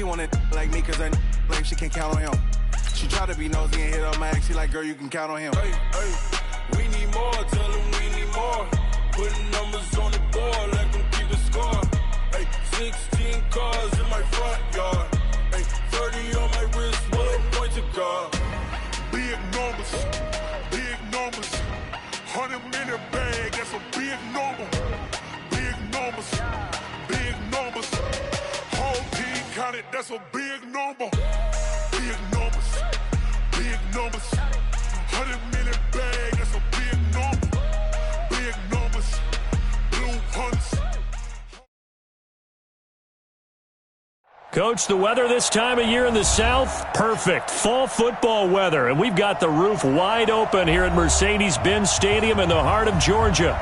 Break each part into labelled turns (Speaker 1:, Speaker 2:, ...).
Speaker 1: She wanted like me cause her like she can't count on him. She try to be nosy and hit up my ex. She like, girl, you can count on him. Hey, hey, we need more. Tell them we need more. Putting numbers on the board, let them keep the score. Hey, 16 cars in my front yard. Hey, 30 on my wrist, one point to guard.
Speaker 2: Big numbers, 100-minute bag, that's a big number. Big numbers, whole team counted, that's a big number. Big numbers, 100-minute bag, that's a big number. Big numbers, blue hunts.
Speaker 3: Coach, the weather this time of year in the South, perfect. Fall football weather, and we've got the roof wide open here at Mercedes-Benz Stadium in the heart of Georgia.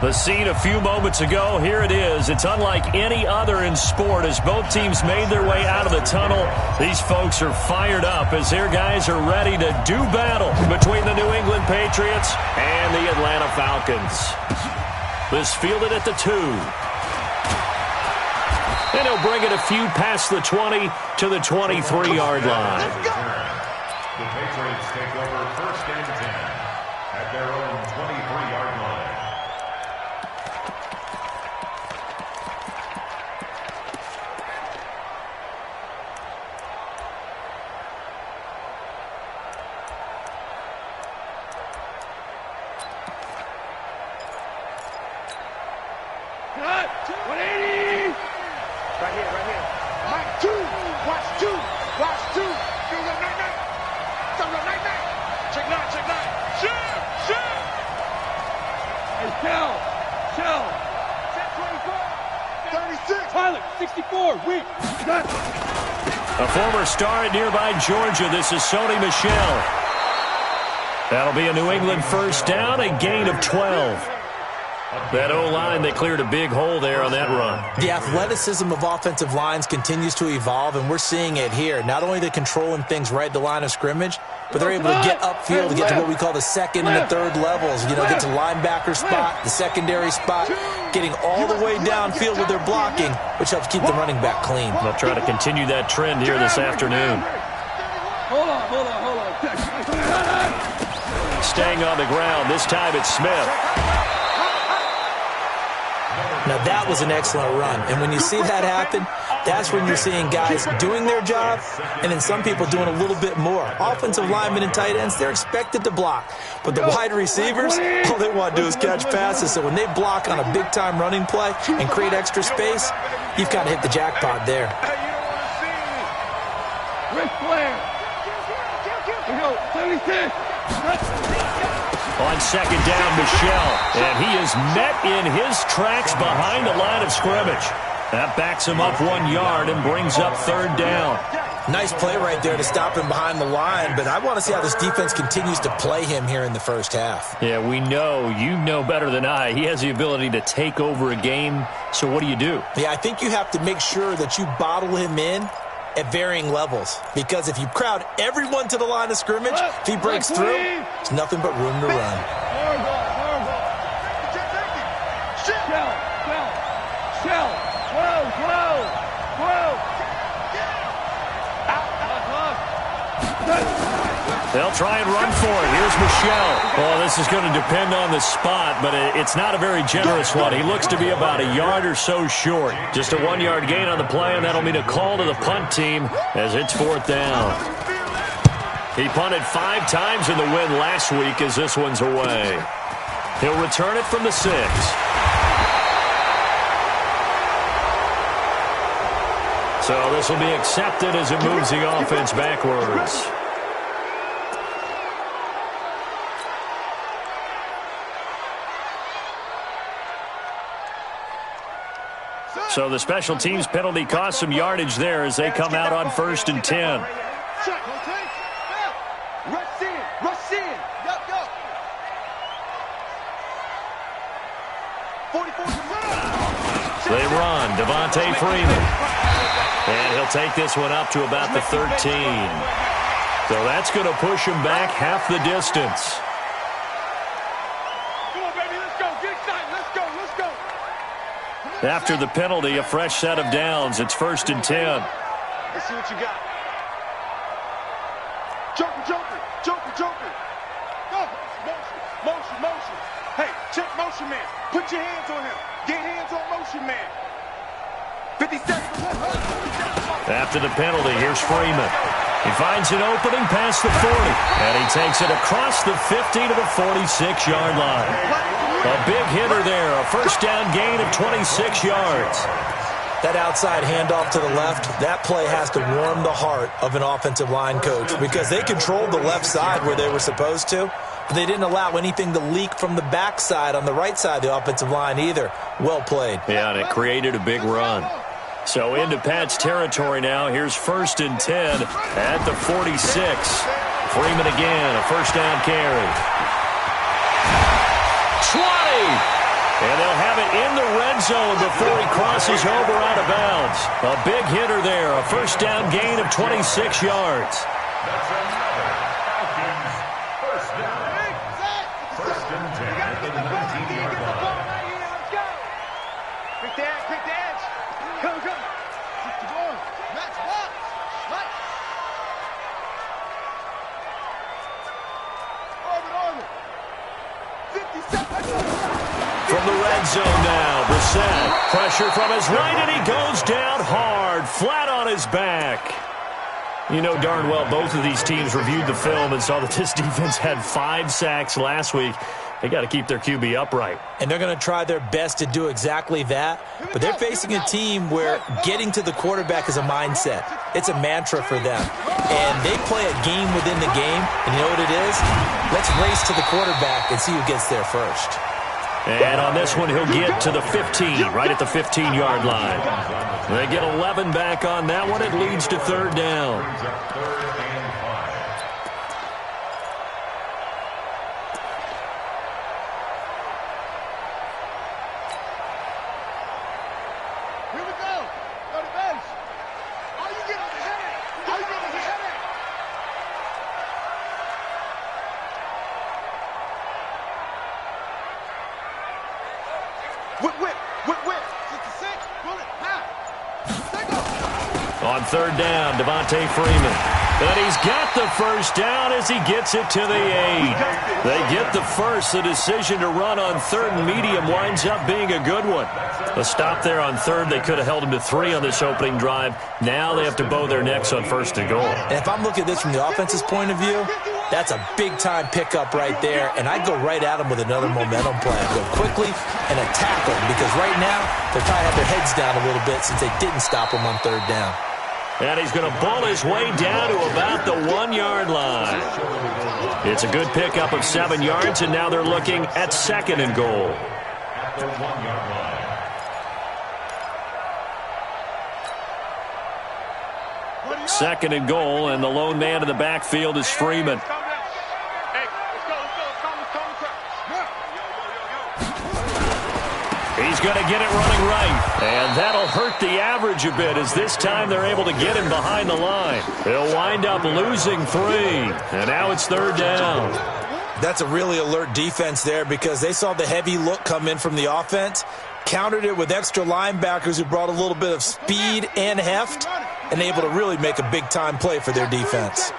Speaker 3: The scene a few moments ago, here it is. It's unlike any other in sport as both teams made their way out of the tunnel. These folks are fired up as their guys are ready to do battle between the New England Patriots and the Atlanta Falcons. This fielded at the 2. And he'll bring it a few past the 20 to the 23-yard line.
Speaker 4: The Patriots take over 1st and 10 at their own 23-yard line.
Speaker 5: Cut! 180! Right here. Mike, 2. Watch 2. Do the night. Check 9. Shell! Hey, Shell! Set 24. 36. Pilot, 64. Weak. Cut.
Speaker 3: A former star at nearby Georgia. This is Sony Michel. That'll be a New England first down, a gain of 12. That O-line, they cleared a big hole there on that run.
Speaker 6: The athleticism of offensive lines continues to evolve, and we're seeing it here. Not only they're controlling things right at the line of scrimmage, but they're able to get upfield to get to what we call the second and the third levels. You know, get to linebacker spot, the secondary spot, getting all the way downfield with their blocking, which helps keep the running back clean.
Speaker 3: They'll try to continue that trend here this afternoon.
Speaker 5: Hold on.
Speaker 3: Staying on the ground, this time it's Smith.
Speaker 6: Now, that was an excellent run. And when you see that happen, that's when you're seeing guys doing their job and then some people doing a little bit more. Offensive linemen and tight ends, they're expected to block. But the wide receivers, all they want to do is catch passes. So when they block on a big-time running play and create extra space, you've kind of hit the jackpot there.
Speaker 5: Rick Flair. Here we go. 76.
Speaker 3: On second down, Michel, and he is met in his tracks behind the line of scrimmage. That backs him up 1 yard and brings up third down.
Speaker 6: Nice play right there to stop him behind the line, but I want to see how this defense continues to play him here in the first half.
Speaker 3: Yeah, we know, you know better than I, he has the ability to take over a game, so what do you do?
Speaker 6: Yeah, I think you have to make sure that you bottle him in at varying levels, because if you crowd everyone to the line of scrimmage, if he breaks through, there's nothing but room to run.
Speaker 5: Shell.
Speaker 3: They'll try and run for it. Here's Michel. Well, this is going to depend on the spot, but it's not a very generous one. He looks to be about a yard or so short. Just a 1 yard gain on the play, and that'll mean a call to the punt team as it's fourth down. He punted 5 times in the win last week as this one's away. He'll return it from the 6. So this will be accepted as it moves the offense backwards. So the special teams penalty cost some yardage there as they come out on 1st and 10.
Speaker 5: Rush in. Go. 44.
Speaker 3: They run. Devontae Freeman. And he'll take this one up to about the 13. So that's going to push him back half the distance.
Speaker 5: Come on, baby. Let's go. Get excited. Let's go.
Speaker 3: After the penalty, a fresh set of downs. It's 1st and 10.
Speaker 5: Let's see what you got. Joker, Joker, Joker, Joker. Go. Motion, motion, motion. Hey, check motion man. Put your hands on him. Get hands on motion man. 50 seconds.
Speaker 3: After the penalty, here's Freeman. He finds an opening past the 40, and he takes it across the 50 to the 46-yard line. A big hitter there, a first down gain of 26 yards.
Speaker 6: That outside handoff to the left, that play has to warm the heart of an offensive line coach because they controlled the left side where they were supposed to, but they didn't allow anything to leak from the backside on the right side of the offensive line either. Well played.
Speaker 3: Yeah, and it created a big run. So into Pat's territory now. Here's 1st and 10 at the 46. Freeman again, a first down carry. 20! And they'll have it in the red zone before he crosses over out of bounds. A big hitter there, a first down gain of 26 yards.
Speaker 4: That's another Falcons first down. 1st and 10 at the 19-yard line.
Speaker 5: Quick the edge, quick the edge. Come, come. Keep the ball. Match, box. Right. Orbit. 50 seconds.
Speaker 3: From the red zone now, Brissett. Pressure from his right, and he goes down hard, flat on his back. You know darn well both of these teams reviewed the film and saw that this defense had 5 sacks last week. They got to keep their QB upright.
Speaker 6: And they're going to try their best to do exactly that. But they're facing a team where getting to the quarterback is a mindset. It's a mantra for them. And they play a game within the game. And you know what it is? Let's race to the quarterback and see who gets there first.
Speaker 3: And on this one, he'll get to the 15, right at the 15-yard line. They get 11 back on that one. It leads to 3rd down.
Speaker 5: Here we go. Go to bench. All you get is a headache. All you get is a headache. Whip. 66. Pull it. Half. Take off.
Speaker 3: On 3rd down, Devontae Freeman. And he's got the first down as he gets it to the 8. They get the first. The decision to run on 3rd and medium winds up being a good one. A stop there on 3rd. They could have held him to 3 on this opening drive. Now they have to bow their necks on 1st and goal.
Speaker 6: And if I'm looking at this from the offense's point of view, that's a big-time pickup right there, and I'd go right at him with another momentum play. I'd go quickly and attack them because right now they'll probably have their heads down a little bit since they didn't stop him on 3rd down.
Speaker 3: And he's going to ball his way down to about the 1-yard line. It's a good pickup of 7 yards, and now they're looking at 2nd and goal.
Speaker 4: At the 1-yard line.
Speaker 3: 2nd and goal, and the lone man in the backfield is Freeman. He's going to get it running right, and that'll hurt the average a bit as this time they're able to get him behind the line. They'll wind up losing 3, and now it's 3rd down.
Speaker 6: That's a really alert defense there because they saw the heavy look come in from the offense, countered it with extra linebackers who brought a little bit of speed and heft, and able to really make a big-time play for their defense.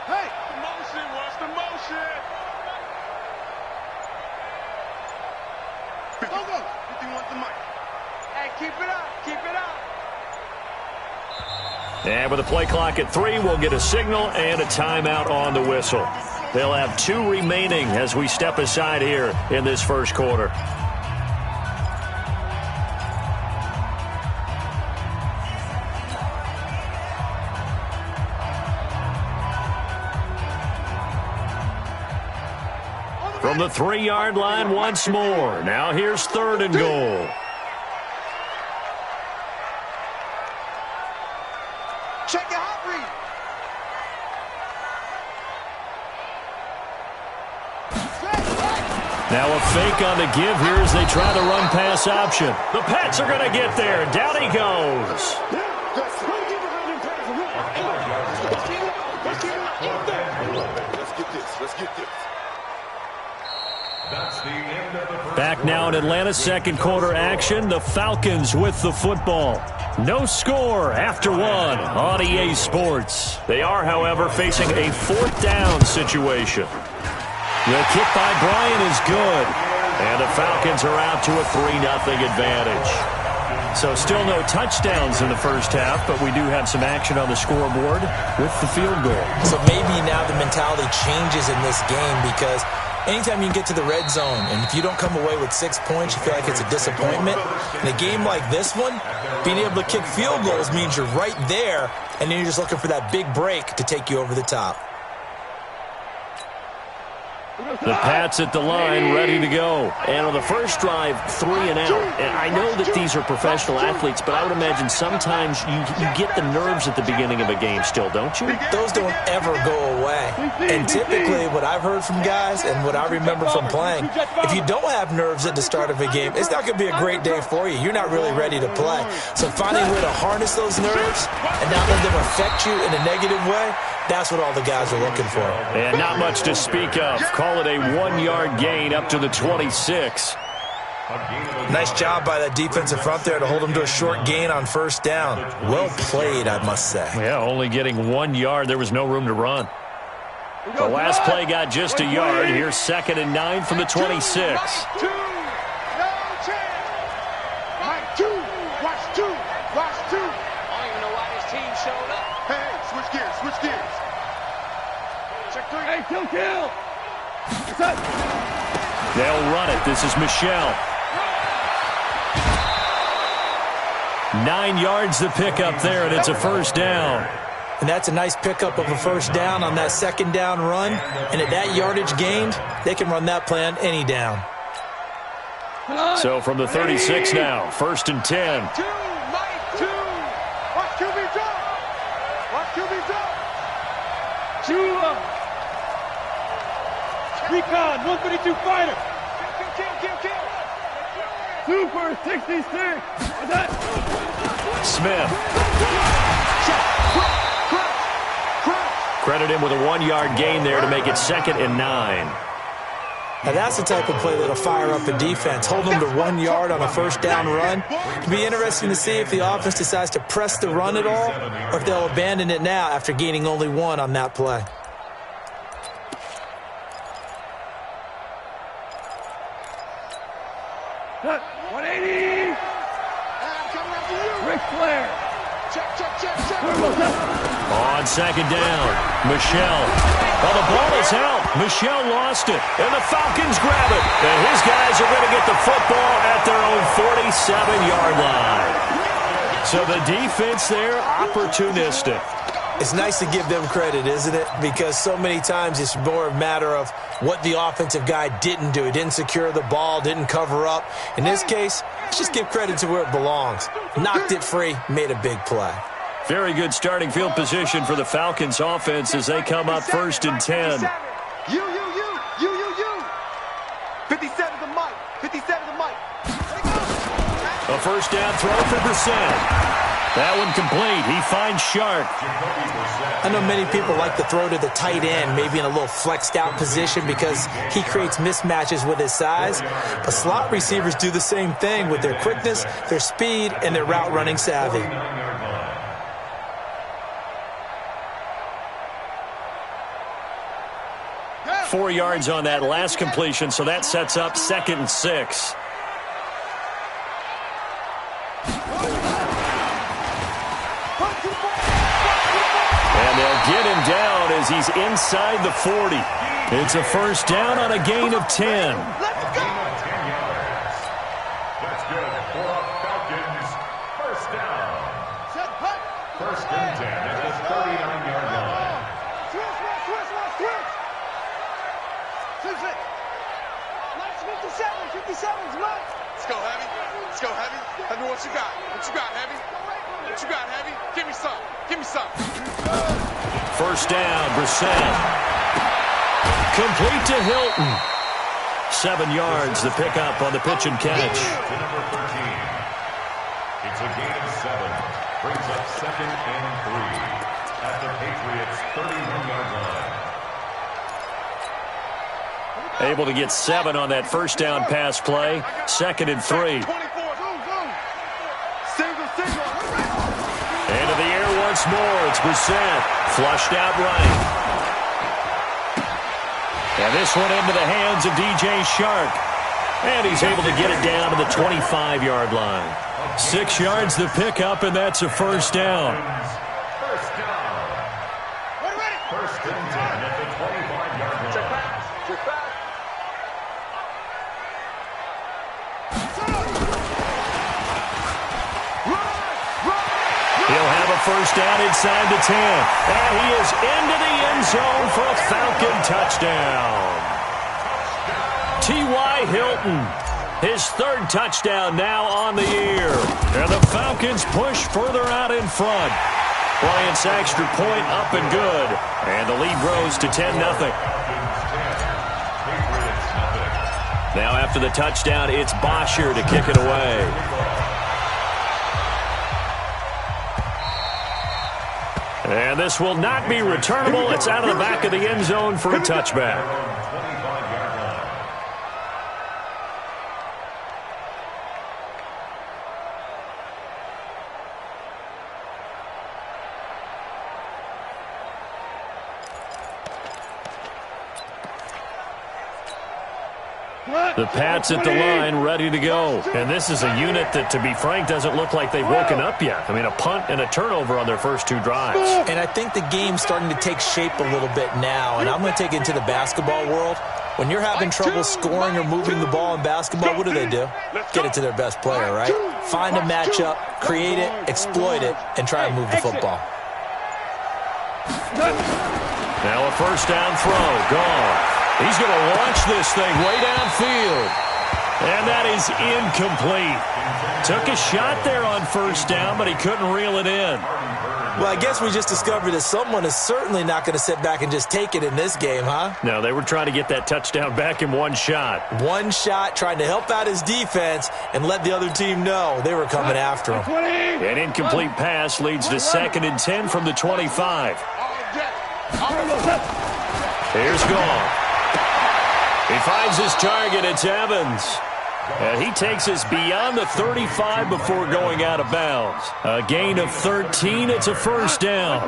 Speaker 5: Hey, the motion. What's the motion? Go. 50 wants the mic. Hey, keep it up. Keep it up.
Speaker 3: And with the play clock at 3, we'll get a signal and a timeout on the whistle. They'll have 2 remaining as we step aside here in this first quarter. From the 3-yard line once more. Now here's 3rd and goal.
Speaker 5: Check your hot read.
Speaker 3: Now a fake on the give here as they try the run-pass option. The Pats are going to get there. Down he goes.
Speaker 5: Let's get this.
Speaker 4: That's the end of the first
Speaker 3: Back now in Atlanta's second quarter action. The Falcons with the football. No score after one on EA Sports. They are, however, facing a fourth down situation. The kick by Bryant is good. And the Falcons are out to a 3-0 advantage. So still no touchdowns in the first half, but we do have some action on the scoreboard with the field goal. So maybe now the mentality changes in this game because anytime you can get to the red zone, and if you don't come away with 6 points, you feel like it's a disappointment. In a game like this one, being able to kick field goals means you're right there, and then you're just looking for that big break to take you over the top. The Pats at the line, ready to go. And on the first drive, 3 and out. And I know that these are professional athletes, but I would imagine sometimes you get the nerves at the beginning of a game still, don't you?
Speaker 6: Those don't ever go away. And typically what I've heard from guys and what I remember from playing, if you don't have nerves at the start of a game, it's not going to be a great day for you. You're not really ready to play. So finding a way to harness those nerves and not let them affect you in a negative way, that's what all the guys are looking for.
Speaker 3: And not much to speak of. Call it a 1-yard gain up to the 26.
Speaker 6: Nice job by that defensive front there to hold them to a short gain on first down. Well played, I must say.
Speaker 3: Yeah, only getting 1 yard. There was no room to run. The last play got just a yard. Here's 2nd and 9 from the 26.
Speaker 5: Kill.
Speaker 3: They'll run it. This is Michelle. 9 yards the pickup there, and it's a first down.
Speaker 6: And that's a nice pickup of a first down on that second down run. And at that yardage gained, they can run that play on any down.
Speaker 3: So from the 36 now, 1st and 10.
Speaker 5: Watch QB drop. Watch QB drop. Recon, 132 fighter. Kill. Super 66. What's that?
Speaker 3: Smith. Credit him with a 1-yard gain there to make it 2nd and 9.
Speaker 6: Now that's the type of play that'll fire up a defense. Hold them to 1 yard on a first down run. It'll be interesting to see if the offense decides to press the run at all or if they'll abandon it now after gaining only 1 on that play.
Speaker 5: Cut. 180. Ric Flair. Check.
Speaker 3: On 2nd down, Michelle. Well, the ball is out. Michelle lost it, and the Falcons grab it. And his guys are going to get the football at their own 47-yard line. So the defense there, opportunistic.
Speaker 6: It's nice to give them credit, isn't it? Because so many times it's more a matter of what the offensive guy didn't do. He didn't secure the ball, didn't cover up. In this case, let's just give credit to where it belongs. Knocked it free, made a big play.
Speaker 3: Very good starting field position for the Falcons offense as they come up 1st and 10.
Speaker 5: You. 57 the mic. 57 the mic.
Speaker 3: A first down throw for Brissett. That one complete. He finds Sharp.
Speaker 6: I know many people like to throw to the tight end, maybe in a little flexed out position because he creates mismatches with his size. But slot receivers do the same thing with their quickness, their speed, and their route running savvy.
Speaker 3: Yeah. 4 yards on that last completion, so that sets up 2nd and 6. Get him down as he's inside the 40. It's a first down on a gain of 10.
Speaker 4: Let's go. 10 yards. That's good for a Falcons first down. 1st and 10 at the 39-yard line.
Speaker 5: Switch. 57's mine. Let's go, Heavy. Heavy, what you got? Heavy? Give me some.
Speaker 3: First down, Brissett. Complete to Hilton. 7 yards, the pickup on the pitch and catch.
Speaker 4: To number 13. It's a gain of 7. Brings up 2nd and 3 at the Patriots' 31-yard line.
Speaker 3: Able to get 7 on that first down pass play. 2nd and 3. Into the air once more. It's Brissett. Flushed out right. And this one into the hands of DJ Shark. And he's able to get it down to the 25-yard line. 6 yards the pickup, and that's a first down.
Speaker 4: First down. First and 10 at the 25-yard line.
Speaker 5: Check back.
Speaker 3: He'll have a first down inside the 10. And he is into the end zone for a Falcon touchdown. T.Y. Hilton, his 3rd touchdown now on the year. And the Falcons push further out in front. Bryant's extra point up and good. And the lead grows to 10-0. Now after the touchdown, it's Bosher to kick it away. And this will not be returnable. It's out of the back of the end zone for a touchback. The Pats at the line, ready to go. And this is a unit that, to be frank, doesn't look like they've woken up yet. I mean, a punt and a turnover on their first 2 drives.
Speaker 6: And I think the game's starting to take shape a little bit now. And I'm going to take it into the basketball world. When you're having trouble scoring or moving the ball in basketball, what do? Get it to their best player, right? Find a matchup, create it, exploit it, and try to move the football.
Speaker 3: Now a first down throw, gone. He's going to launch this thing way downfield. And that is incomplete. Took a shot there on first down, but he couldn't reel it in.
Speaker 6: Well, I guess we just discovered that someone is certainly not going to sit back and just take it in this game, huh?
Speaker 3: No, they were trying to get that touchdown back in one shot.
Speaker 6: One shot, trying to help out his defense and let the other team know they were coming after him.
Speaker 3: An incomplete pass leads to 2nd and 10 from the 25. Here's Goff. He finds his target. It's Evans. And he takes us beyond the 35 before going out of bounds. A gain of 13. It's a first down.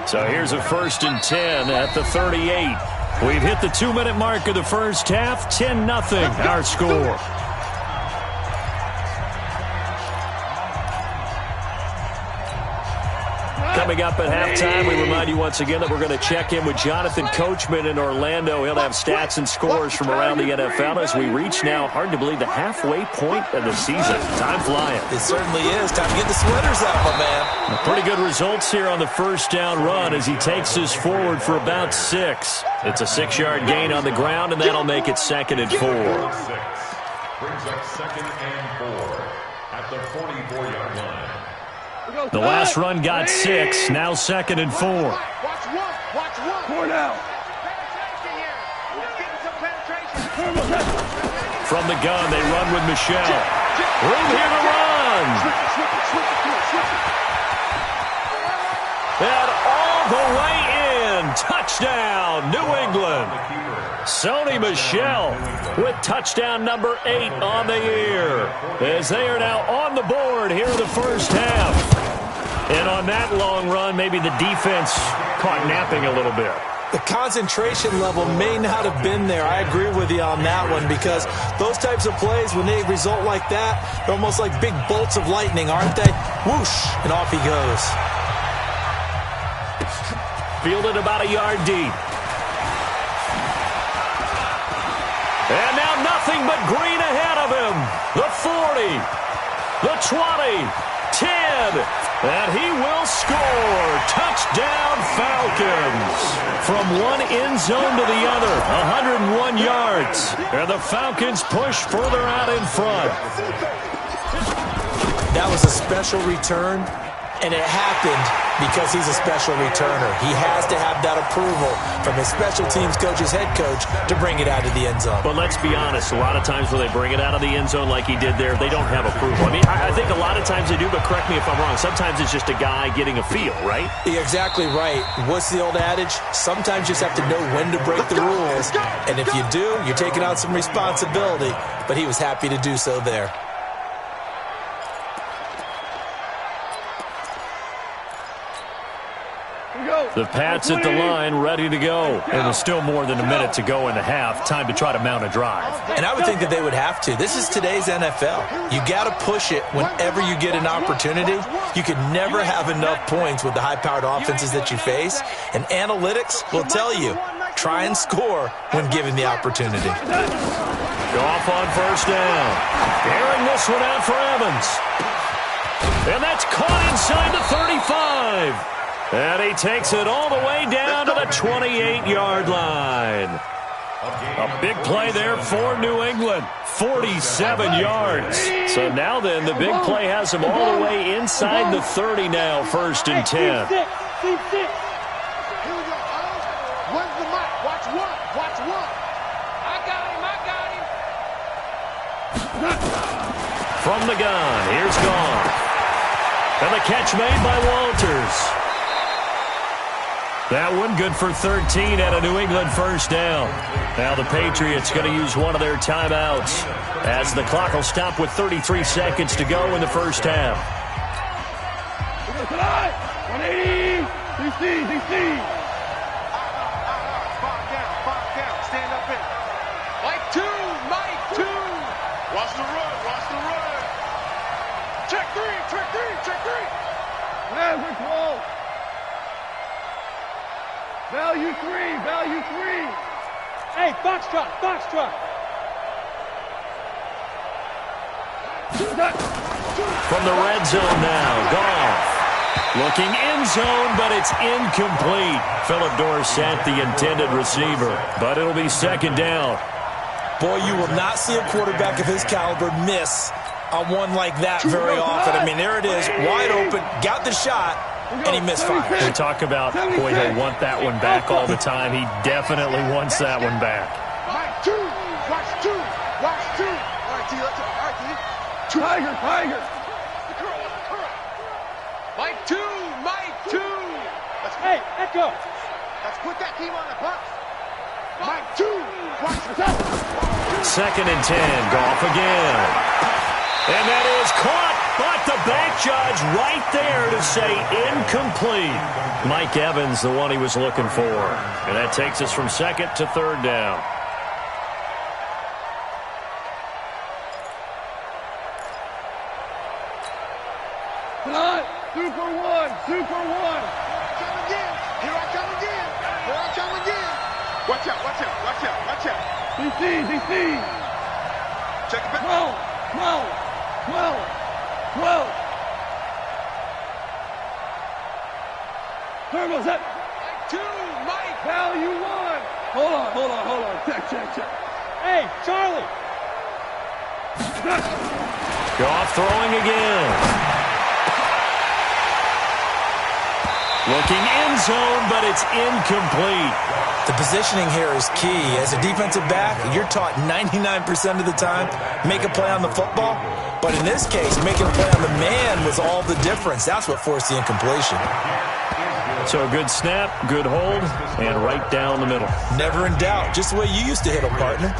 Speaker 3: So here's a 1st and 10 at the 38. We've hit the 2-minute mark of the first half. 10-0 our score. Coming up at halftime, we remind you once again that we're going to check in with Jonathan Coachman in Orlando. He'll have stats and scores from around the NFL as we reach now, hard to believe, the halfway point of the season. Time flying.
Speaker 6: It certainly is. Time to get the sweaters out, my man.
Speaker 3: Pretty good results here on the first down run as he takes us forward for about 6. It's a 6-yard gain on the ground, and that'll make it 2nd and 4.
Speaker 4: Brings up 2nd and 4 at the 44-yard line.
Speaker 3: The last run got 6, now 2nd and 4.
Speaker 5: Watch one. 4 now.
Speaker 3: From the gun, they run with Michelle. Room here to run. And all the way in. Touchdown, New England. Sony Michel with touchdown number 8 on the year, as they are now on the board here in the first half. And on that long run, maybe the defense caught napping a little bit.
Speaker 6: The concentration level may not have been there. I agree with you on that one, because those types of plays, when they result like that, they're almost like big bolts of lightning, aren't they? Whoosh, and off he goes.
Speaker 3: Fielded about a yard deep. And now nothing but green ahead of him. The 40, the 20, 10, and he will score. Touchdown Falcons. From one end zone to the other, 101 yards. And the Falcons push further out in front.
Speaker 6: That was a special return. And it happened because he's a special returner. He has to have that approval from his special teams coach's head coach to bring it out of the end zone.
Speaker 3: But let's be honest, a lot of times when they bring it out of the end zone like he did there, they don't have approval. I mean, I think a lot of times they do, but correct me if I'm wrong. Sometimes it's just a guy getting a feel, right?
Speaker 6: You're exactly right. What's the old adage? Sometimes you just have to know when to break the rules. And if you do, you're taking on some responsibility. But he was happy to do so there.
Speaker 3: The Pats at the line, ready to go. And there's still more than a minute to go in the half. Time to try to mount a drive.
Speaker 6: And I would think that they would have to. This is today's NFL. You got to push it whenever you get an opportunity. You can never have enough points with the high-powered offenses that you face. And analytics will tell you, try and score when given the opportunity.
Speaker 3: Goff on first down. Airing this one out for Evans. And that's caught inside the 35. And he takes it all the way down to the 28-yard line. A big play there for New England. 47 yards. So now then, the big play has him all the way inside the 30 now, 1st and 10.
Speaker 5: Here we go. Where's the mic? Watch one. Watch one. I got him.
Speaker 3: From the gun, here's Goff. And the catch made by Walters. That one good for 13 at a New England first down. Now the Patriots going to use one of their timeouts as the clock will stop with 33 seconds to go in the first half.
Speaker 5: 180. DC. Five down. Stand up in. Mike 2. Watch the run. Check three. Man, we're close. Value three. Hey, Foxtrot.
Speaker 3: From the red zone now, Goff. Looking end zone, but it's incomplete. Philip Dorsett, the intended receiver. But it'll be second down.
Speaker 6: Boy, you will not see a quarterback of his caliber miss on one like that very often. I mean, there it is, wide open, got the shot, and he misfired.
Speaker 3: We talk about, boy, he'll want that one back all the time. He definitely wants that one back.
Speaker 5: Mike 2. Watch two. All right, T. Tiger. Mike 2. Hey, echo. Let's put that team on the box. Mike 2. Watch the top.
Speaker 3: 2nd and 10. Goff again. And that is caught. But the back judge right there to say incomplete. Mike Evans, the one he was looking for. And that takes us from 2nd to 3rd down.
Speaker 5: Super one. Here I come again. Watch out. DC. Check it back. 12. Turbo's up. Mike 2. Value 1. Hold on. Check. Hey, Charlie.
Speaker 3: Goff throwing again. Looking end zone, but it's incomplete.
Speaker 6: The positioning here is key. As a defensive back, you're taught 99% of the time, make a play on the football. But in this case, making a play on the man was all the difference. That's what forced the incompletion.
Speaker 3: So a good snap, good hold, and right down the middle.
Speaker 6: Never in doubt. Just the way you used to hit them, partner.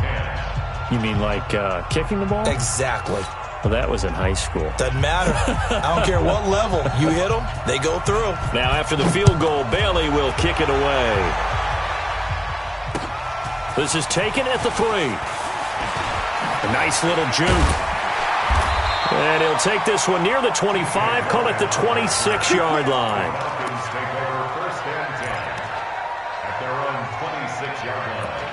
Speaker 3: You mean like kicking the ball?
Speaker 6: Exactly.
Speaker 3: Well, that was in high school.
Speaker 6: Doesn't matter. I don't care what level. You hit them, they go through.
Speaker 3: Now, after the field goal, Bailey will kick it away. This is taken at the 3. A nice little juke. And he'll take this one near the 25, call it the 26-yard line.
Speaker 4: Take over 1st and 10 at their own 26-yard line.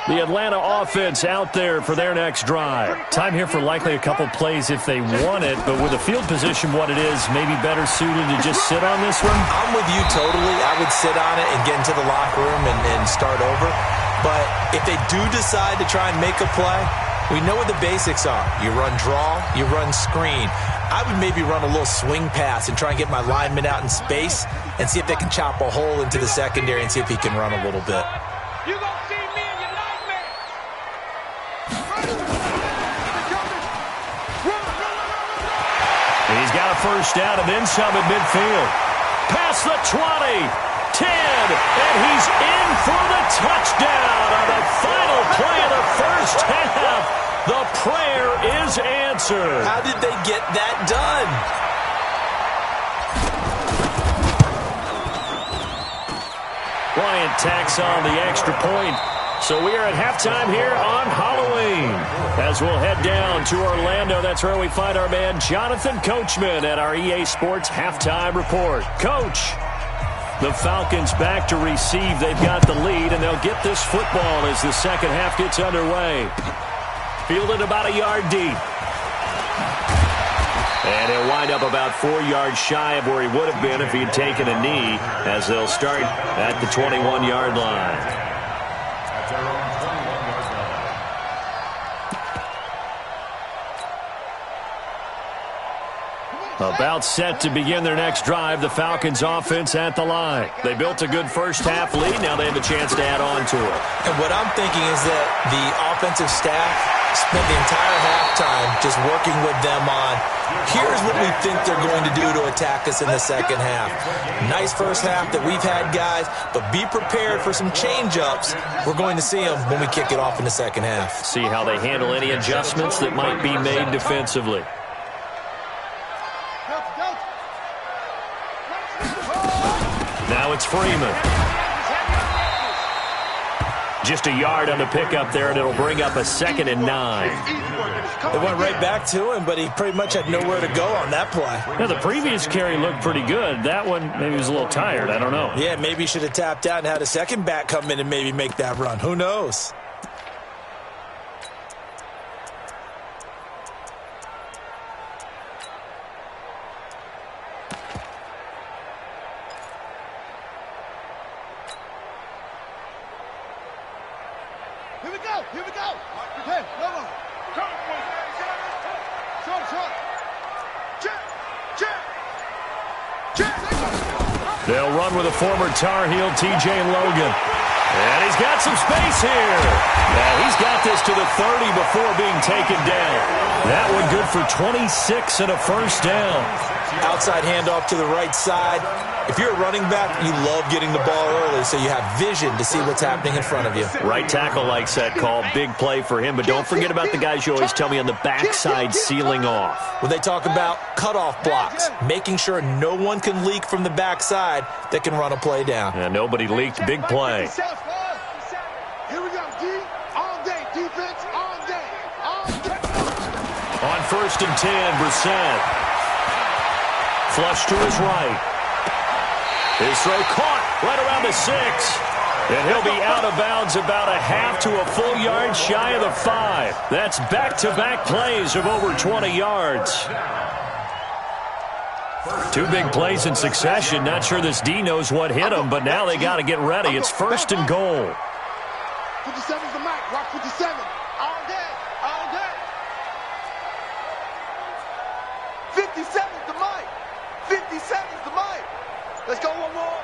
Speaker 3: The Atlanta offense out there for their next drive. Time here for likely a couple plays if they want it, but with the field position what it is, maybe better suited to just sit on this one?
Speaker 6: I'm with you totally. I would sit on it and get into the locker room and start over. But if they do decide to try and make a play, We know what the basics are. You run draw, you run screen. I would maybe run a little swing pass and try and get my lineman out in space and see if they can chop a hole into the secondary and see if he can run a little bit.
Speaker 5: You gonna see me in your nightmare.
Speaker 3: He's got a first down and then some at midfield. Past the 20, 10, and he's in for the touchdown on the final play of the first half. The prayer is answered.
Speaker 6: How did they get that done?
Speaker 3: Bryant tacks on the extra point. So we are at halftime here on Halloween. As we'll head down to Orlando, that's where we find our man Jonathan Coachman at our EA Sports Halftime Report. Coach, the Falcons back to receive. They've got the lead, and they'll get this football as the second half gets underway. Fielded about a yard deep. And he'll wind up about 4 yards shy of where he would have been if he had taken a knee, as they'll start at the 21-yard line.
Speaker 4: At their own 21-yard line.
Speaker 3: About set to begin their next drive, the Falcons offense at the line. They built a good first half lead. Now they have a chance to add on to it.
Speaker 6: And what I'm thinking is that the offensive staff spent the entire halftime just working with them on, here's what we think they're going to do to attack us in the second half. Nice first half that we've had, guys, but be prepared for some change-ups. We're going to see them when we kick it off in the second half.
Speaker 3: See how they handle any adjustments that might be made defensively. Now it's Freeman. Just a yard on the pickup there, and it'll bring up a 2nd and 9.
Speaker 6: They went right back to him, but he pretty much had nowhere to go on that play.
Speaker 3: Now, the previous carry looked pretty good. That one, maybe he was a little tired. I don't know.
Speaker 6: Yeah, maybe he should have tapped out and had a second back come in and maybe make that run. Who knows?
Speaker 5: Here we go. Hey, no. Short. Check.
Speaker 3: They'll run with a former Tar Heel, T.J. Logan. And he's got some space here. Now he's got this to the 30 before being taken down. That one good for 26 and a first down.
Speaker 6: Outside handoff to the right side. If you're a running back, you love getting the ball early so you have vision to see what's happening in front of you.
Speaker 3: Right tackle likes that call. Big play for him. But don't forget about the guys you always tell me on the backside sealing off.
Speaker 6: When they talk about cutoff blocks, making sure no one can leak from the backside that can run a play down.
Speaker 3: Yeah, nobody leaked. Big play.
Speaker 5: Here we go, D. All day. Defense, all day.
Speaker 3: On 1st and 10, Brissett. Flush to his right. His throw caught right around the 6. And he'll be out of bounds about a half to a full yard shy of the 5. That's back-to-back plays of over 20 yards. 2 big plays in succession. Not sure this D knows what hit him, but now they got to get ready. It's 1st and goal.
Speaker 5: 57's the mic. Rock 57. All day. 57's the mic. 57's the mic. Let's go one more.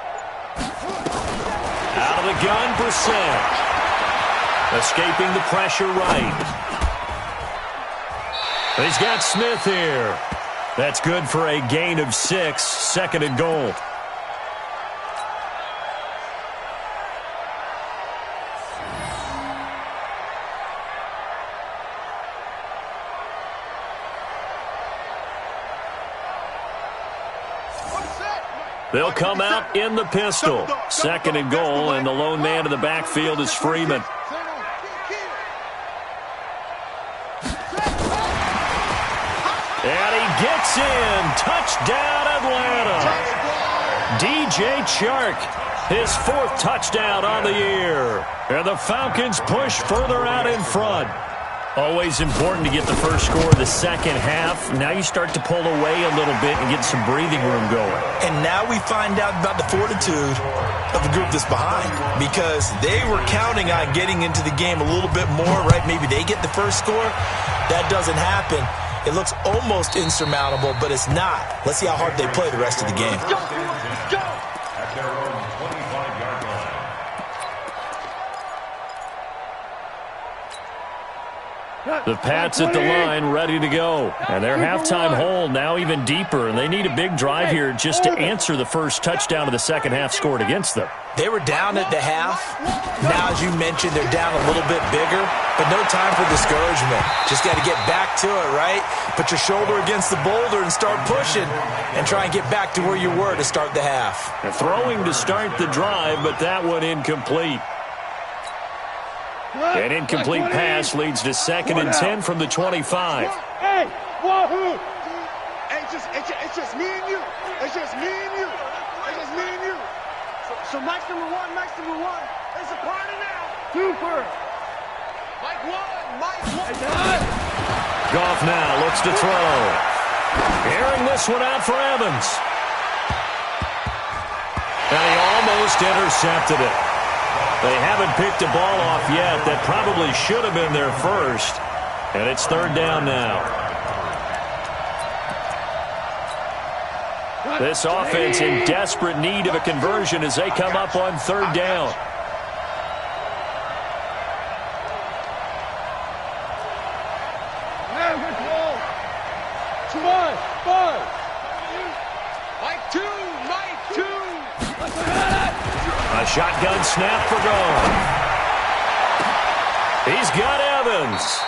Speaker 3: Out of the gun, Brissett. Escaping the pressure right. He's got Smith here. That's good for a gain of 6. 2nd and goal. They'll come out in the pistol. 2nd and goal, and the lone man in the backfield is Freeman. And he gets in. Touchdown, Atlanta. DJ Chark, his 4th touchdown on the year. And the Falcons push further out in front. Always important to get the first score of the second half. Now you start to pull away a little bit and get some breathing room going.
Speaker 6: And now we find out about the fortitude of the group that's behind, because they were counting on getting into the game a little bit more, right? Maybe they get the first score. That doesn't happen. It looks almost insurmountable, but it's not. Let's see how hard they play the rest of the game.
Speaker 4: Let's go! Let's go! At their own 25-yard line.
Speaker 3: The Pats at the line, ready to go. And their halftime hole now even deeper, and they need a big drive here just to answer the first touchdown of the second half scored against them.
Speaker 6: They were down at the half. Now, as you mentioned, they're down a little bit bigger, but no time for discouragement. Just got to get back to it, right? Put your shoulder against the boulder and start pushing and try and get back to where you were to start the half.
Speaker 3: And throwing to start the drive, but that one incomplete. An incomplete pass leads to 2nd and 10 from the 25.
Speaker 5: Hey, wahoo! Hey, it's just me and you. It's just me and you. It's just me and you. So Mike's number one. It's a party now. Super. Mike one.
Speaker 3: Goff now looks to throw. Airing this one out for Evans. And he almost intercepted it. They haven't picked a ball off yet. That probably should have been their first. And it's 3rd down now. This offense in desperate need of a conversion as they come up on 3rd down. A shotgun snap for Goff. He's got Evans.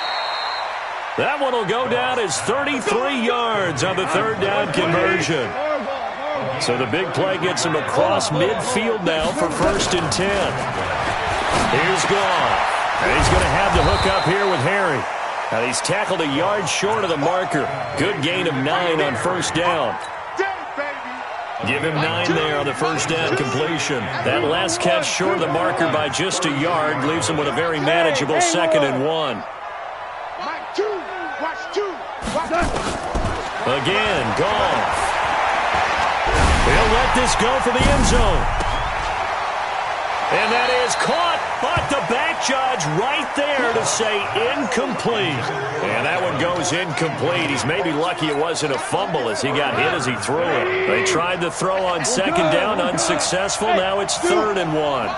Speaker 3: That one will go down as 33 yards on the 3rd down conversion. So the big play gets him across midfield now for 1st and 10. Here's Goff. And he's going to have the hook up here with Harry. And he's tackled a yard short of the marker. Good gain of 9 on 1st down. Give him 9 there on the 1st down completion. That last catch short of the marker by just a yard leaves him with a very manageable 2nd and 1. Again, Goff. He'll let this go for the end zone. And that is caught, but the back judge right there to say incomplete. And that one goes incomplete. He's maybe lucky it wasn't a fumble as he got hit as he threw it. They tried to throw on 2nd down, unsuccessful. Now it's 3rd and 1.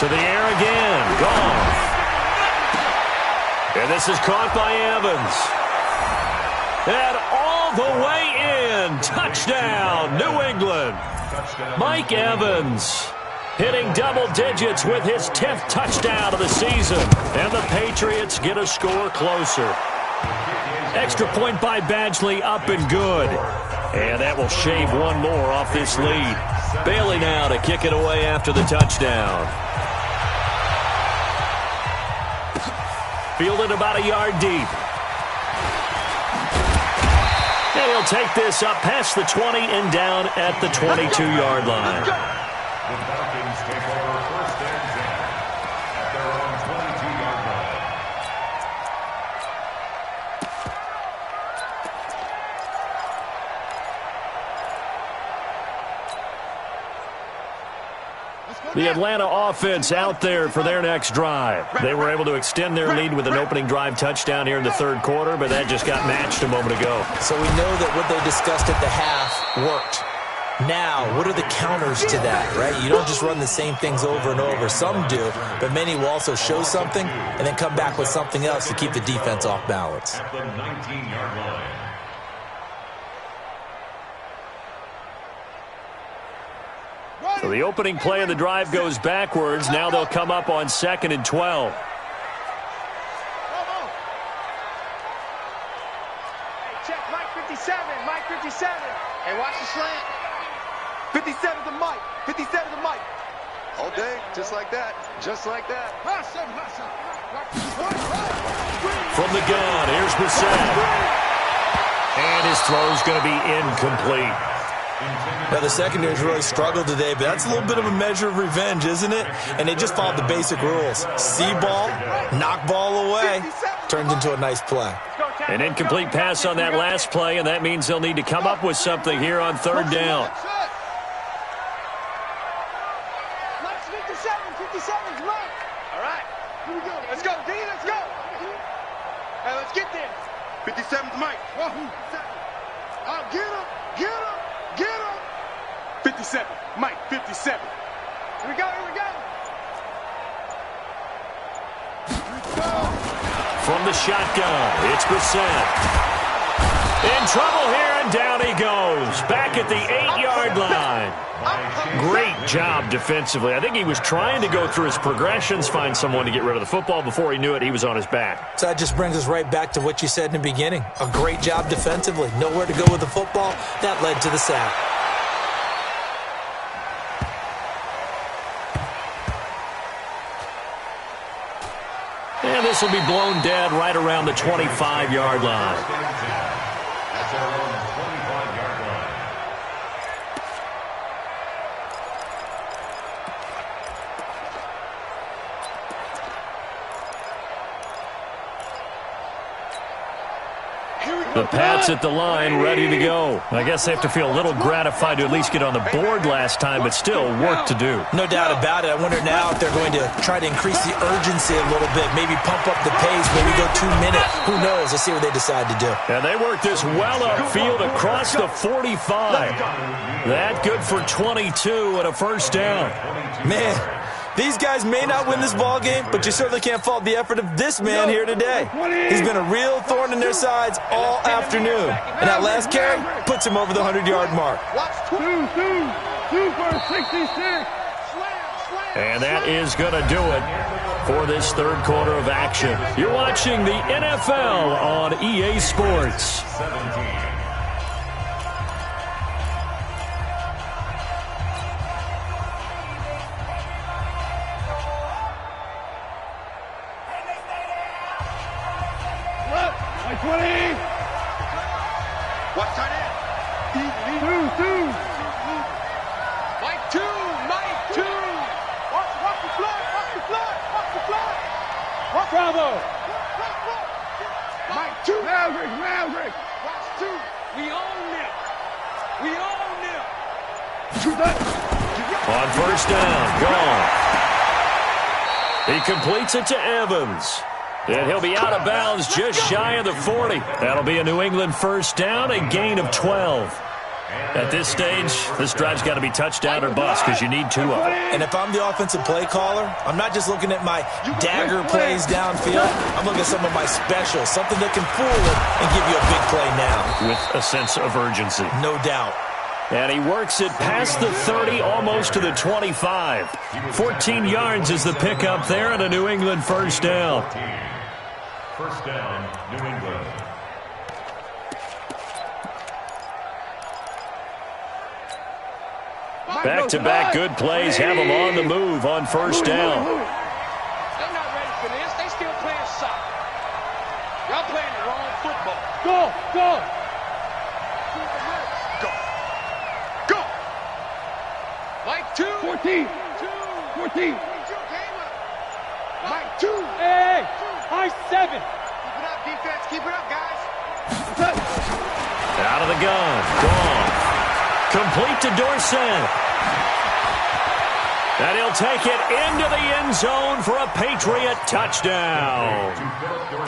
Speaker 3: To the air again, Goff. And this is caught by Evans. And all the way in. Touchdown, New England. Mike Evans hitting double digits with his 10th touchdown of the season. And the Patriots get a score closer. Extra point by Badgley, up and good. And that will shave one more off this lead. Bailey now to kick it away after the touchdown. Fielded about a yard deep. And he'll take this up past the 20 and down at the 22-yard line.
Speaker 4: The Falcons take over 1st and 10 at their own 22-yard line.
Speaker 3: The Atlanta offense out there for their next drive. They were able to extend their lead with an opening drive touchdown here in the 3rd quarter, but that just got matched a moment ago.
Speaker 6: So we know that what they discussed at the half worked. Now, what are the counters to that, right? You don't just run the same things over and over. Some do, but many will also show something and then come back with something else to keep the defense off balance.
Speaker 4: At the 19-yard line.
Speaker 3: So the opening play of the drive goes backwards. Now they'll come up on 2nd and 12.
Speaker 5: Check Mike 57. Mike 57. Hey, watch the slant. 57 to Mike. 57 to Mike. All day, just like that. Just like that.
Speaker 3: From the gun, here's Brissett. And his throw's going to be incomplete.
Speaker 6: Now, the secondary's really struggled today, but that's a little bit of a measure of revenge, isn't it? And they just followed the basic rules. See ball, knock ball away, turns into a nice play.
Speaker 3: An incomplete pass on that last play, and that means they'll need to come up with something here on third down.
Speaker 5: Mike's 57's Mike. All right, here we go. Let's go, D, let's go. Hey, let's get there. 57's Mike. Oh, get him, get him, get him. 57, Mike, 57. Here we go, here we go.
Speaker 3: From the shotgun, it's Brissett. In trouble here, and down he goes. Back at the 8-yard line. Great job defensively. I think he was trying to go through his progressions, find someone to get rid of the football. Before he knew it, he was on his back.
Speaker 6: So that just brings us right back to what you said in the beginning. A great job defensively. Nowhere to go with the football. That led to the sack.
Speaker 3: And this will be blown dead right around the 25-yard line.
Speaker 4: That's around the 25-yard line.
Speaker 3: The Pats at the line, ready to go. I guess they have to feel a little gratified to at least get on the board last time, but still work to do.
Speaker 6: No doubt about it. I wonder now if they're going to try to increase the urgency a little bit, maybe pump up the pace, maybe go 2 minutes. Who knows? Let's see what they decide to do.
Speaker 3: And they work this well upfield across the 45. That good for 22 and a first down.
Speaker 6: Man, these guys may not win this ball game, but you certainly can't fault the effort of this man here today. He's been a real thorn in their sides all afternoon. And that last carry puts him over the 100-yard mark.
Speaker 5: Two for 66.
Speaker 3: And that is going to do it for this third quarter of action. You're watching the NFL on EA Sports.
Speaker 4: 17.
Speaker 5: Watch tight end. Two. Mike, two. Watch the flood. Watch Bravo. Mike, two. Maverick. Watch two. We own them.
Speaker 3: On first down, gone. He completes it to Evans. And he'll be out of bounds just shy of the 40. That'll be a New England first down, a gain of 12. At this stage, this drive's got to be touchdown or bust because you need 2 of them.
Speaker 6: And if I'm the offensive play caller, I'm not just looking at my dagger plays downfield. I'm looking at some of my specials, something that can fool it and give you a big play now.
Speaker 3: With a sense of urgency.
Speaker 6: No doubt.
Speaker 3: And he works it past the 30, almost to the 25. 14 yards is the pickup there and a New England first down.
Speaker 4: First down, New England.
Speaker 3: Back-to-back good plays have them on the move on first down.
Speaker 5: They're not ready for this. They still playing soccer. Y'all playing the wrong football. Go. Mike, 2. 14. Mike, 2. Hey, high 7. Keep it up, defense. Keep it up, guys.
Speaker 3: Out of the gun. Gone. Complete to Dorsett. And he'll take it into the end zone for a Patriot touchdown.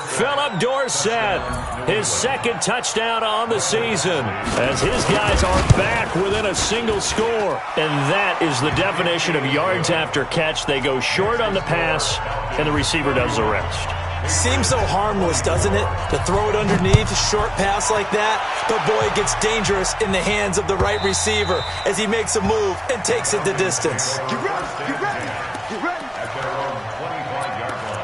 Speaker 3: Philip Dorsett, his second touchdown on the season, as his guys are back within a single score. And that is the definition of yards after catch. They go short on the pass, and the receiver does the rest.
Speaker 6: Seems so harmless, doesn't it? To throw it underneath, a short pass like that. But boy, it gets dangerous in the hands of the right receiver as he makes a move and takes it the distance.
Speaker 5: Get ready.
Speaker 4: At their own 25-yard line.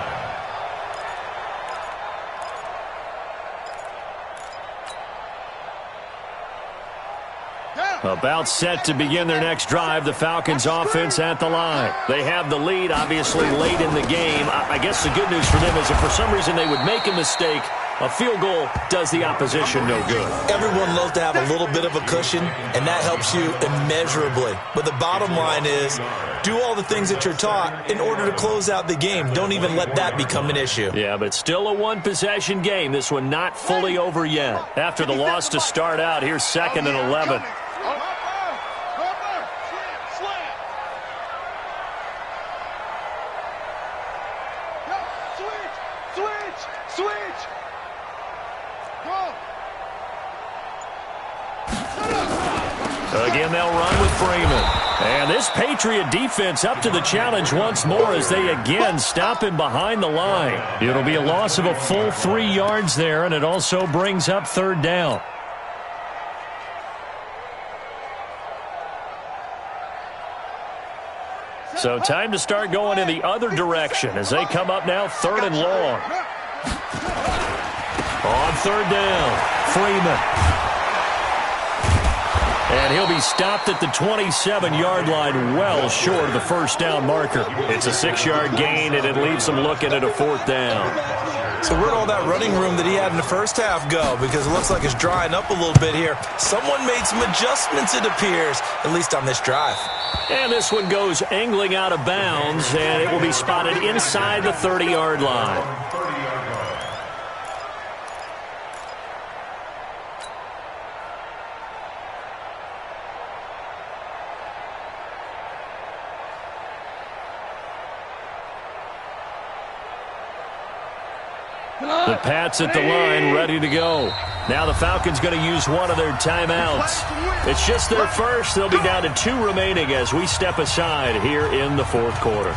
Speaker 3: About set to begin their next drive, the Falcons offense at the line. They have the lead, obviously, late in the game. I guess the good news for them is if for some reason they would make a mistake A field goal does the opposition no good.
Speaker 6: Everyone loves to have a little bit of a cushion, and that helps you immeasurably. But the bottom line is, do all the things that you're taught in order to close out the game. Don't even let that become an issue.
Speaker 3: Yeah, but still a one-possession game. This one not fully over yet. After the loss to start out, here's 2nd and 11. Again, they'll run with Freeman. And this Patriot defense up to the challenge once more as they again stop him behind the line. It'll be a loss of a full 3 yards there, and it also brings up 3rd down. So time to start going in the other direction as they come up now 3rd and long. On 3rd down, Freeman. And he'll be stopped at the 27-yard line, well short of the 1st down marker. It's a 6-yard gain, and it leaves them looking at a 4th down.
Speaker 6: So where'd all that running room that he had in the first half go? Because it looks like it's drying up a little bit here. Someone made some adjustments, it appears, at least on this drive.
Speaker 3: And this one goes angling out of bounds, and it will be spotted inside the 30-yard line. The Pats at the line, ready to go. Now the Falcons going to use one of their timeouts. It's just their first. They'll be down to 2 remaining as we step aside here in the 4th quarter.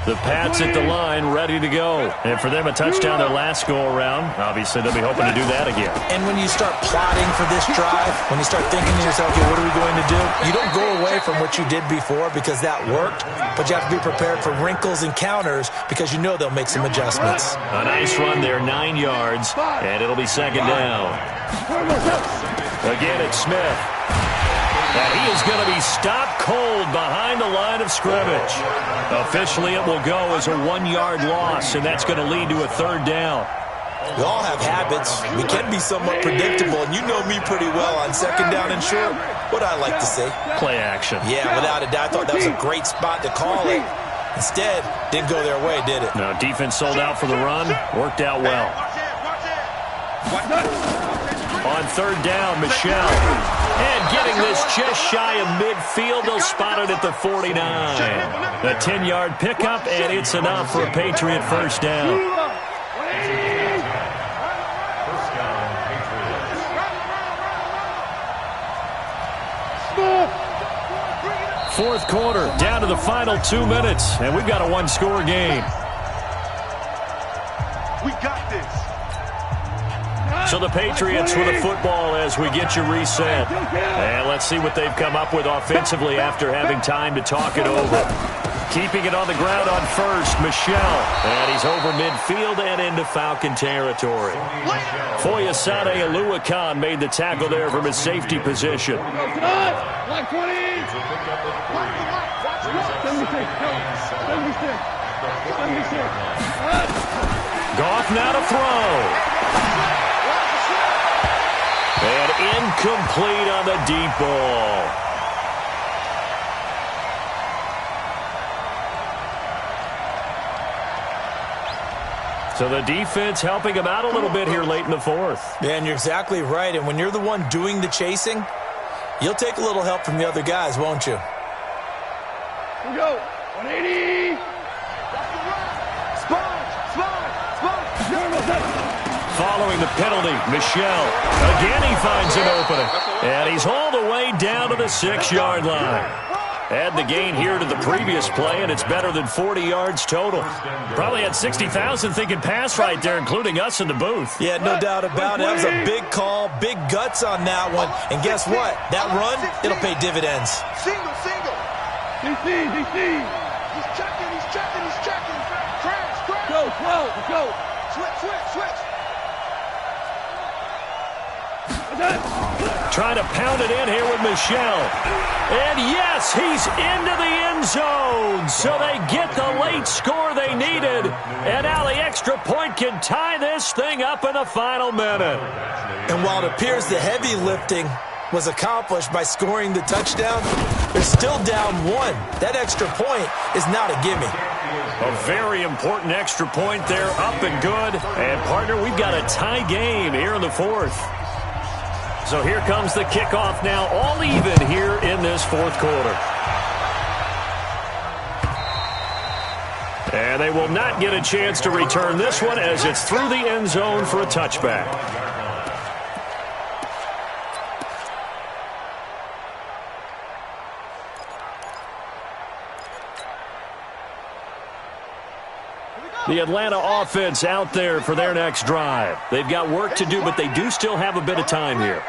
Speaker 3: The Pats at the line, ready to go. And for them, a touchdown their last go-around. Obviously, they'll be hoping to do that again.
Speaker 6: And when you start plotting for this drive, when you start thinking to yourself, okay, what are we going to do? You don't go away from what you did before because that worked, but you have to be prepared for wrinkles and counters because you know they'll make some adjustments.
Speaker 3: A nice run there, 9 yards, and it'll be 2nd down. Again, it's Smith. And he is going to be stopped cold behind the line of scrimmage. Officially, it will go as a 1-yard loss, and that's going to lead to a 3rd down.
Speaker 6: We all have habits. We can be somewhat predictable, and you know me pretty well on 2nd down and short. What I like to say.
Speaker 3: Play action.
Speaker 6: Yeah, without a doubt. I thought that was a great spot to call it. Instead, didn't go their way, did it?
Speaker 3: No, defense sold out for the run. Worked out well. On 3rd down, Michelle. And getting this just shy of midfield, they'll spot it at the 49. A 10-yard pickup, and it's enough for a Patriot 1st down. Fourth quarter, down to the final 2 minutes, and we've got a 1-score game.
Speaker 5: We got this.
Speaker 3: So the Patriots with a football as we get you reset. And let's see what they've come up with offensively after having time to talk it over. Keeping it on the ground on first, Michelle. And he's over midfield and into Falcon territory. Foyesade Oluwakan made the tackle there from his safety position. Goff now to throw. And incomplete on the deep ball. So the defense helping him out a little bit here late in the 4th.
Speaker 6: Yeah, and you're exactly right. And when you're the one doing the chasing, you'll take a little help from the other guys, won't you?
Speaker 5: Here we go. 180.
Speaker 3: Following the penalty, Michelle. Again, he finds an opening. And he's all the way down to the 6-yard line. Add the gain here to the previous play, and it's better than 40 yards total. Probably had 60,000 thinking pass right there, including us in the booth.
Speaker 6: Yeah, no doubt about it. That was a big call, big guts on that one. And guess what? That run, it'll pay dividends.
Speaker 5: Single. DC. He's checking. Crash. Go. Switch.
Speaker 3: Trying to pound it in here with Michel. And yes, he's into the end zone. So they get the late score they needed. And now the extra point can tie this thing up in the final minute.
Speaker 6: And while it appears the heavy lifting was accomplished by scoring the touchdown, they're still down 1. That extra point is not a gimme.
Speaker 3: A very important extra point there, up and good. And, partner, we've got a tie game here in the fourth. So here comes the kickoff now, all even here in this fourth quarter. And they will not get a chance to return this one as it's through the end zone for a touchback. The Atlanta offense out there for their next drive. They've got work to do, but they do still have a bit of time here.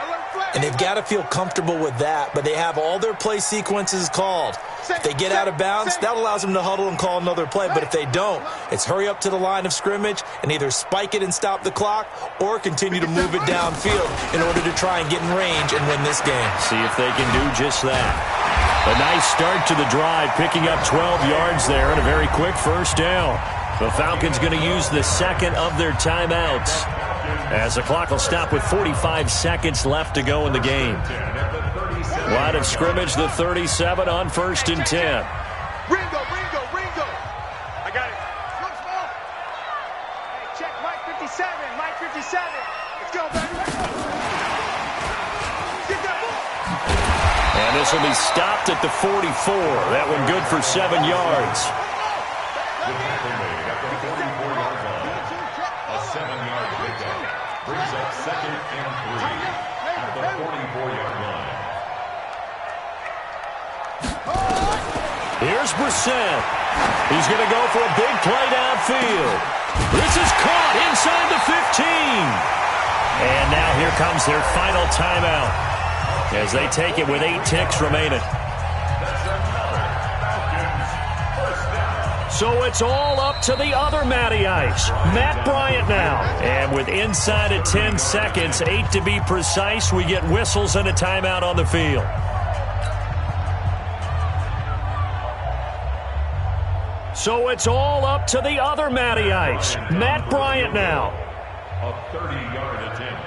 Speaker 6: And they've got to feel comfortable with that, but they have all their play sequences called. If they get out of bounds, that allows them to huddle and call another play. But if they don't, it's hurry up to the line of scrimmage and either spike it and stop the clock or continue to move it downfield in order to try and get in range and win this game.
Speaker 3: See if they can do just that. A nice start to the drive, picking up 12 yards there and a very quick first down. The Falcons going to use the second of their timeouts as the clock will stop with 45 seconds left to go in the game. Line of scrimmage, the 37 on 1st and 10.
Speaker 5: Ringo. I got it. Look, small. Hey, check Mike 57. Let's go, baby. Get that ball.
Speaker 3: And this will be stopped at the 44. That one good for 7 yards.
Speaker 4: The tackle made at the 44-yard line. A 7-yard pickup brings up 2nd and 3 at the 44-yard line.
Speaker 3: Here's Brissett. He's going to go for a big play downfield. This is caught inside the 15. And now here comes their final timeout as they take it with 8 ticks remaining. So it's all up to the other Matty Ice, Matt Bryant now. And with inside of 10 seconds, 8 to be precise, we get whistles and a timeout on the field. So it's all up to the other Matty Ice, Matt Bryant now.
Speaker 4: A 30-yard attempt.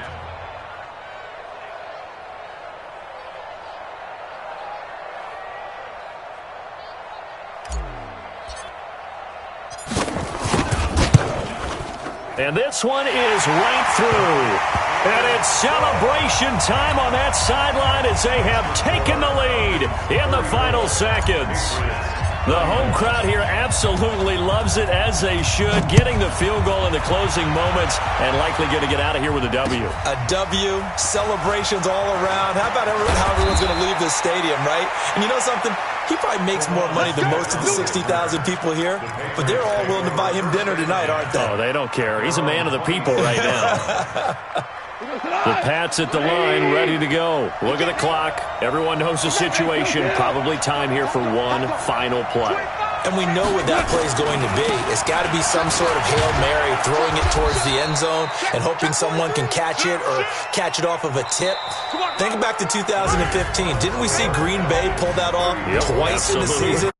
Speaker 3: And this one is right through. And it's celebration time on that sideline as they have taken the lead in the final seconds. The home crowd here absolutely loves it, as they should, getting the field goal in the closing moments and likely going to get out of here with a W.
Speaker 6: A W, celebrations all around. How about how everyone's going to leave this stadium, right? And you know something? He probably makes more money than most of the 60,000 people here, but they're all willing to buy him dinner tonight, aren't they?
Speaker 3: Oh, they don't care. He's a man of the people right now. The Pats at the line, ready to go. Look at the clock. Everyone knows the situation. Probably time here for one final play.
Speaker 6: And we know what that play is going to be. It's got to be some sort of Hail Mary, throwing it towards the end zone and hoping someone can catch it or catch it off of a tip. Think back to 2015. Didn't we see Green Bay pull that off twice in the season?